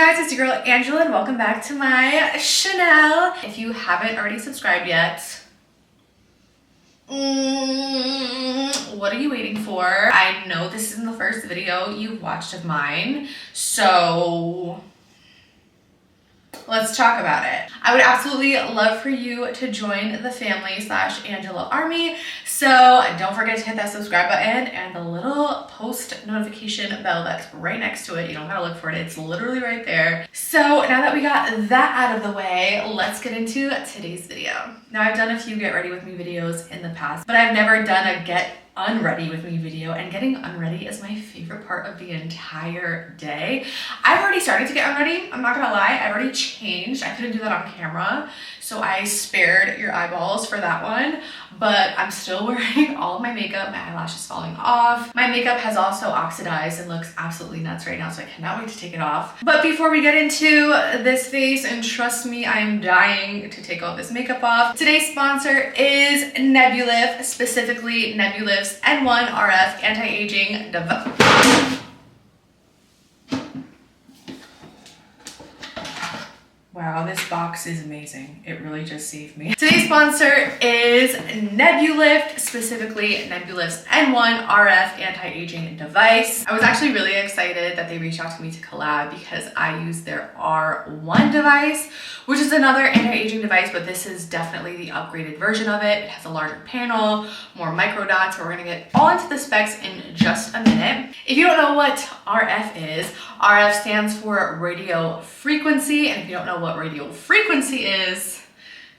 guys, it's your girl Angela and welcome back to my channel. If you haven't already subscribed yet, what are you waiting for? I know this isn't the first video you've watched of mine, so let's talk about it. I would absolutely love for you to join the family / Angela Army. So don't forget to hit that subscribe button and the little post notification bell that's right next to it. You don't gotta look for it, it's literally right there. So now that we got that out of the way, let's get into today's video. Now I've done a few get ready with me videos in the past, but I've never done a get unready with me video, and getting unready is my favorite part of the entire day. I've already started to get unready, I'm not gonna lie. I've already changed. I couldn't do that on camera, so I spared your eyeballs for that one, but I'm still wearing all of my makeup. My eyelashes falling off. My makeup has also oxidized and looks absolutely nuts right now, so I cannot wait to take it off. But before we get into this face, and trust me, I'm dying to take all this makeup off, today's sponsor is Nebulyft, specifically Nebulyft's N1 RF anti-aging device. Wow, this box is amazing. It really just saved me. Today's sponsor is Nebulyft, specifically Nebulyft's N1 RF anti-aging device. I was actually really excited that they reached out to me to collab because I use their R1 device, which is another anti-aging device, but this is definitely the upgraded version of it. It has a larger panel, more micro dots, but we're gonna get all into the specs in just a minute. If you don't know what RF is, RF stands for radio frequency, and if you don't know what radio frequency is,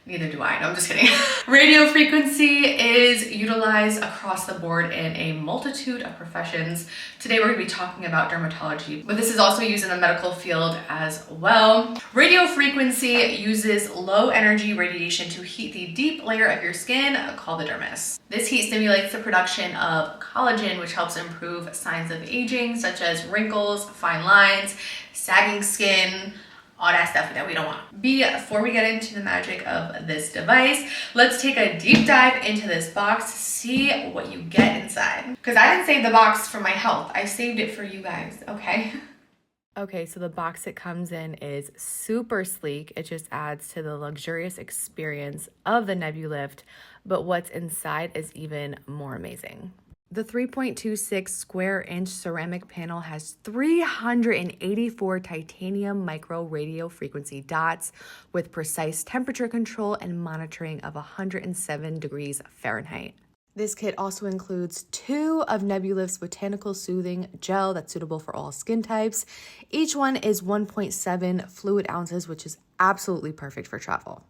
neither do I. No, I'm just kidding. Radio frequency is utilized across the board in a multitude of professions. Today we're going to be talking about dermatology, but this is also used in the medical field as well. Radio frequency uses low energy radiation to heat the deep layer of your skin called the dermis. This heat stimulates the production of collagen, which helps improve signs of aging, such as wrinkles, fine lines, sagging skin, all that stuff that we don't want. Before we get into the magic of this device, let's take a deep dive into this box to see what you get inside. Because I didn't save the box for my health, I saved it for you guys, okay? Okay, so the box it comes in is super sleek. It just adds to the luxurious experience of the Nebulyft, but what's inside is even more amazing. The 3.26 square inch ceramic panel has 384 titanium micro radio frequency dots with precise temperature control and monitoring of 107 degrees Fahrenheit. This kit also includes 2 of Nebulyft's botanical soothing gel that's suitable for all skin types. Each one is 1.7 fluid ounces, which is absolutely perfect for travel.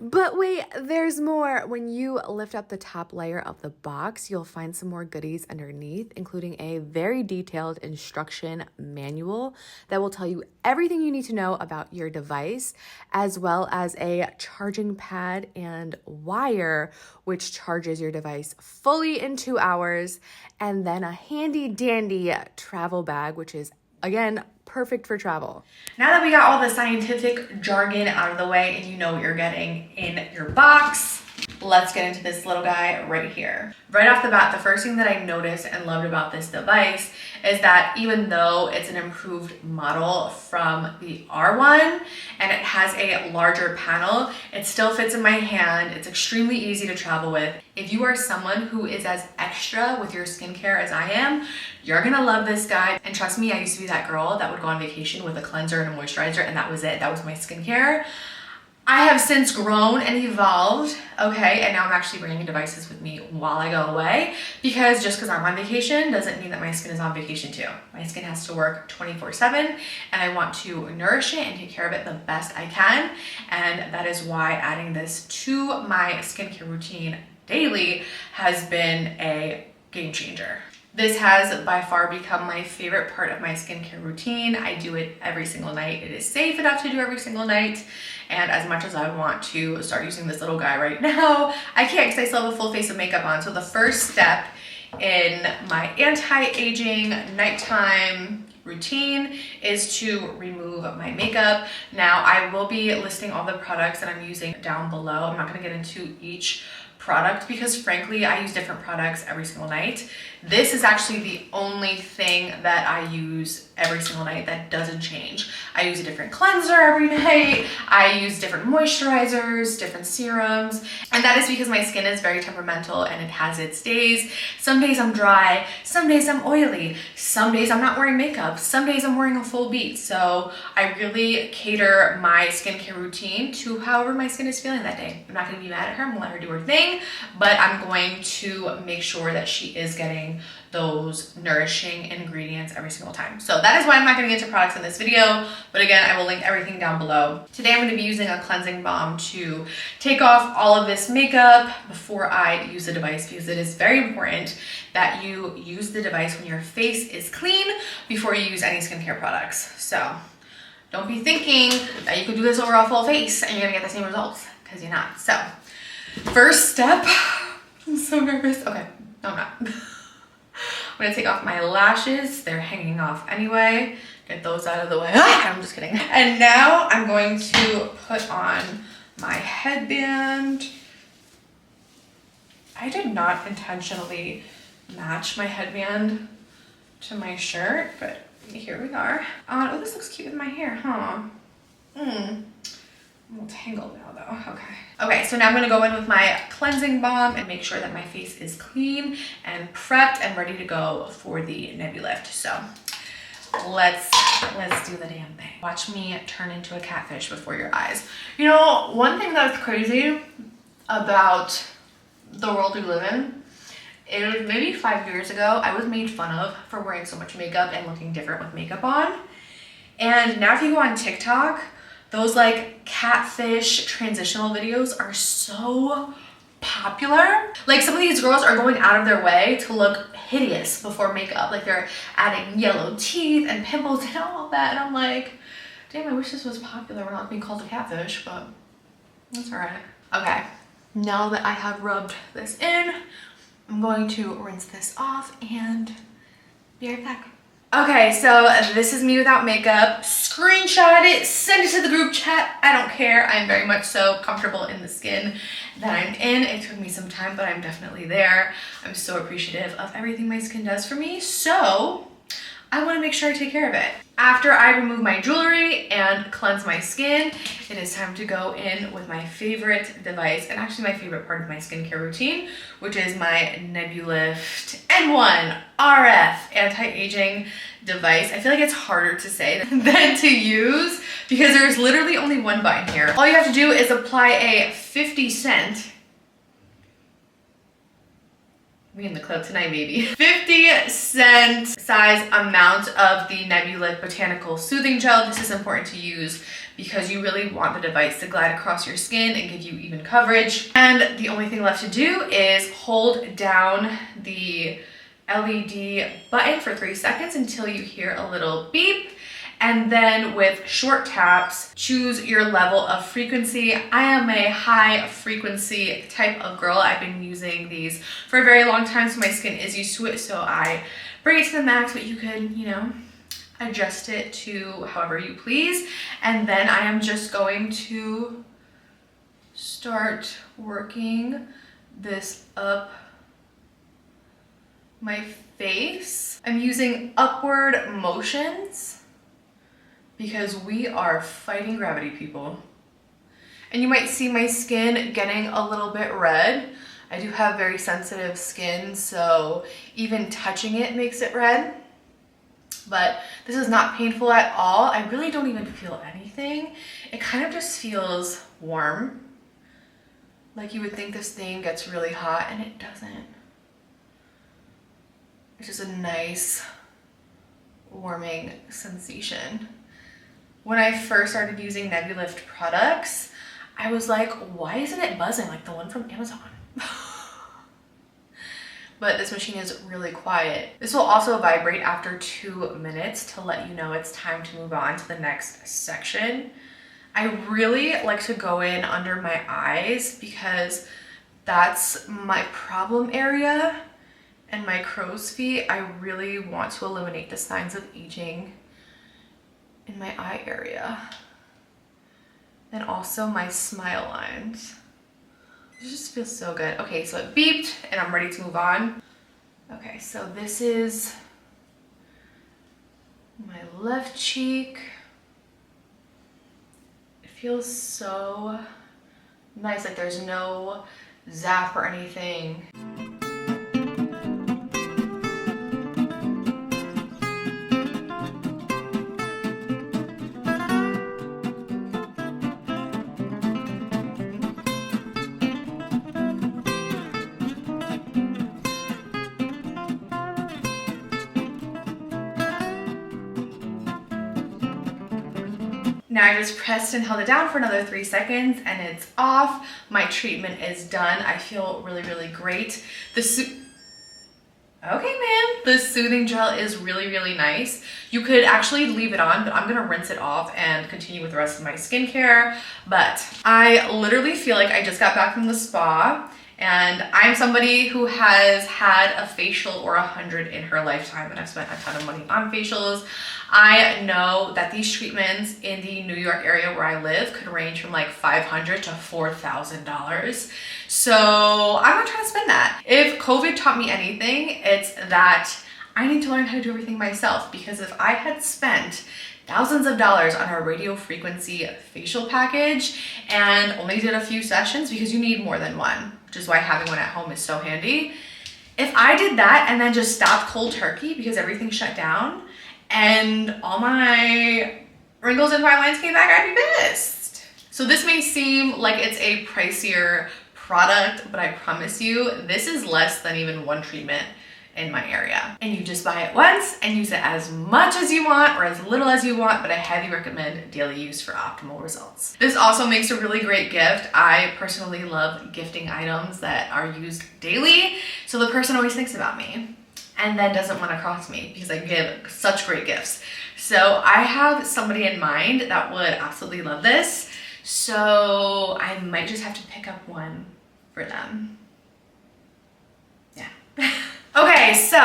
But wait, there's more. When you lift up the top layer of the box, you'll find some more goodies underneath, including a very detailed instruction manual that will tell you everything you need to know about your device, as well as a charging pad and wire, which charges your device fully in 2 hours, and then a handy dandy travel bag, which is, again, perfect for travel. Now that we got all the scientific jargon out of the way and you know what you're getting in your box, let's get into this little guy right here. Right off the bat, the first thing that I noticed and loved about this device is that even though it's an improved model from the R1 and it has a larger panel, it still fits in my hand. It's extremely easy to travel with. If you are someone who is as extra with your skincare as I am, you're gonna love this guy. And trust me, I used to be that girl that would go on vacation with a cleanser and a moisturizer, and that was it. That was my skincare. I have since grown and evolved, okay, and now I'm actually bringing devices with me while I go away, because just because I'm on vacation doesn't mean that my skin is on vacation too. My skin has to work 24/7, and I want to nourish it and take care of it the best I can, and that is why adding this to my skincare routine daily has been a game changer. This has by far become my favorite part of my skincare routine. I do it every single night. It is safe enough to do every single night. And as much as I want to start using this little guy right now, I can't because I still have a full face of makeup on. So the first step in my anti-aging nighttime routine is to remove my makeup. Now I will be listing all the products that I'm using down below. I'm not gonna get into each product because frankly, I use different products every single night. This is actually the only thing that I use every single night. That doesn't change. I use a different cleanser every night. I use different moisturizers, different serums. And that is because my skin is very temperamental and it has its days. Some days I'm dry, some days I'm oily, some days I'm not wearing makeup, some days I'm wearing a full beat. So I really cater my skincare routine to however my skin is feeling that day. I'm not gonna be mad at her, I'm gonna let her do her thing, but I'm going to make sure that she is getting those nourishing ingredients every single time. So that is why I'm not gonna get into products in this video, but again, I will link everything down below. Today I'm gonna be using a cleansing balm to take off all of this makeup before I use the device, because it is very important that you use the device when your face is clean before you use any skincare products. So don't be thinking that you could do this over a full face and you're gonna get the same results, because you're not. So first step, I'm so nervous. Okay, no, I'm not. I'm gonna take off my lashes. They're hanging off anyway. Get those out of the way. I'm just kidding. And now I'm going to put on my headband. I did not intentionally match my headband to my shirt, but here we are. Oh, this looks cute with my hair, huh? I'm a little tangled now though, okay. Okay, so now I'm gonna go in with my cleansing balm and make sure that my face is clean and prepped and ready to go for the Nebulyft. So let's do the damn thing. Watch me turn into a catfish before your eyes. You know, one thing that's crazy about the world we live in, it was maybe 5 years ago, I was made fun of for wearing so much makeup and looking different with makeup on. And now if you go on TikTok, those like catfish transitional videos are so popular. Like some of these girls are going out of their way to look hideous before makeup. Like they're adding yellow teeth and pimples and all that. And I'm like, damn, I wish this was popular. We're not being called a catfish, but that's all right. Okay, now that I have rubbed this in, I'm going to rinse this off and be right back. Okay, so this is me without makeup. Screenshot it, send it to the group chat. I don't care. I'm very much so comfortable in the skin that I'm in. It took me some time, but I'm definitely there. I'm so appreciative of everything my skin does for me. So I want to make sure I take care of it. After I remove my jewelry and cleanse my skin, it is time to go in with my favorite device, and actually my favorite part of my skincare routine, which is my Nebulyft N1 RF anti-aging device. I feel like it's harder to say than to use because there's literally only one button here. All you have to do is apply a 50-cent, we in the club tonight, baby. 50-cent size amount of the Nebulyft Botanical Soothing Gel. This is important to use because you really want the device to glide across your skin and give you even coverage. And the only thing left to do is hold down the LED button for 3 seconds until you hear a little beep. And then with short taps, choose your level of frequency. I am a high frequency type of girl. I've been using these for a very long time, so my skin is used to it. So I bring it to the max, but you could, you know, adjust it to however you please. And then I am just going to start working this up my face. I'm using upward motions because we are fighting gravity, people. And you might see my skin getting a little bit red. I do have very sensitive skin, so even touching it makes it red. But this is not painful at all. I really don't even feel anything. It kind of just feels warm. Like you would think this thing gets really hot, and it doesn't. It's just a nice warming sensation. When I first started using Nebulyft products, I was like, why isn't it buzzing like the one from Amazon? But this machine is really quiet. This will also vibrate after 2 minutes to let you know it's time to move on to the next section. I really like to go in under my eyes because that's my problem area, and my crow's feet. I really want to eliminate the signs of aging in my eye area, and also my smile lines. It just feels so good. Okay, so it beeped and I'm ready to move on. Okay, so this is my left cheek. It feels so nice, like there's no zap or anything. Now I just pressed and held it down for another 3 seconds and it's off. My treatment is done. I feel really, really great. Okay, man. The soothing gel is really, really nice. You could actually leave it on, but I'm gonna rinse it off and continue with the rest of my skincare. But I literally feel like I just got back from the spa, and I'm somebody who has had a facial or 100 in her lifetime, and I've spent a ton of money on facials. I know that these treatments in the New York area where I live could range from like $500 to $4,000. So I'm not trying to spend that. If COVID taught me anything, it's that I need to learn how to do everything myself, because if I had spent thousands of dollars on a radio frequency facial package and only did a few sessions, because you need more than one, which is why having one at home is so handy. If I did that and then just stopped cold turkey because everything shut down and all my wrinkles and fine lines came back, I'd be pissed. So this may seem like it's a pricier product, but I promise you, this is less than even one treatment in my area. And you just buy it once and use it as much as you want or as little as you want, but I highly recommend daily use for optimal results. This also makes a really great gift. I personally love gifting items that are used daily, so the person always thinks about me and then doesn't want to cross me because I give such great gifts. So I have somebody in mind that would absolutely love this, so I might just have to pick up one for them. Yeah. Okay, so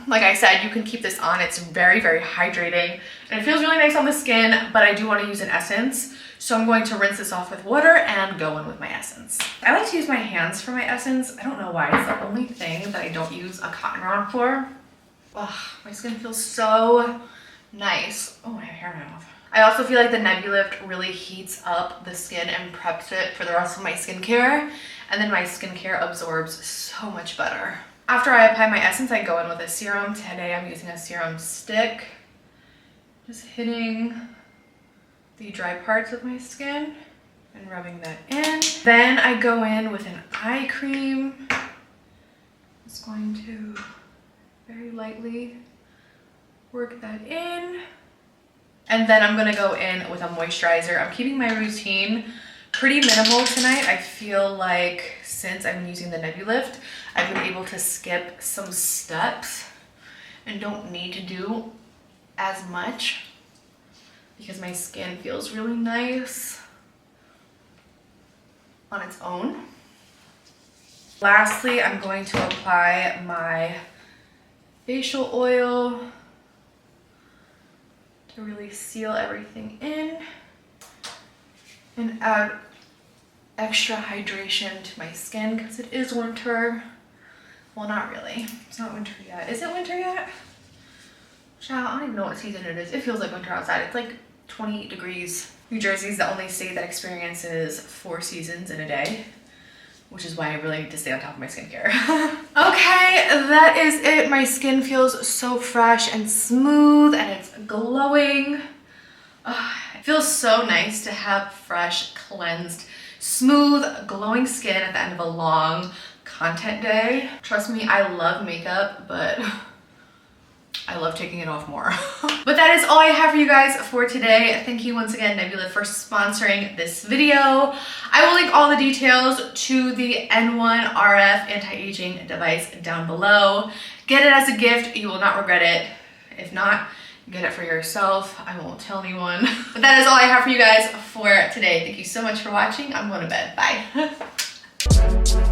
like I said, you can keep this on. It's very, very hydrating and it feels really nice on the skin, but I do want to use an essence. So I'm going to rinse this off with water and go in with my essence. I like to use my hands for my essence. I don't know why, it's the only thing that I don't use a cotton rod for. Ugh, my skin feels so nice. Oh, I have hair in my mouth. I also feel like the Nebulyft really heats up the skin and preps it for the rest of my skincare. And then my skincare absorbs so much better. After I apply my essence, I go in with a serum. Today I'm using a serum stick. Just hitting the dry parts of my skin and rubbing that in. Then I go in with an eye cream. Just going to very lightly work that in. And then I'm gonna go in with a moisturizer. I'm keeping my routine pretty minimal tonight. I feel like since I'm using the Nebulyft, I've been able to skip some steps and don't need to do as much because my skin feels really nice on its own. Lastly, I'm going to apply my facial oil to really seal everything in and add extra hydration to my skin because it is winter. Well, not really. It's not winter yet. Is it winter yet? Child, I don't even know what season it is. It feels like winter outside. It's like 28 degrees. New Jersey is the only state that experiences 4 seasons in a day, which is why I really need to stay on top of my skincare. Okay, that is it. My skin feels so fresh and smooth and it's glowing. It feels so nice to have fresh, cleansed, smooth, glowing skin at the end of a long content day. Trust me, I love makeup, but I love taking it off more. But that is all I have for you guys for today. Thank you once again, Nebulyft, for sponsoring this video. I will link all the details to the N1 RF anti-aging device down below. Get it as a gift. You will not regret it. If not, get it for yourself. I won't tell anyone. But that is all I have for you guys for today. Thank you so much for watching. I'm going to bed. Bye.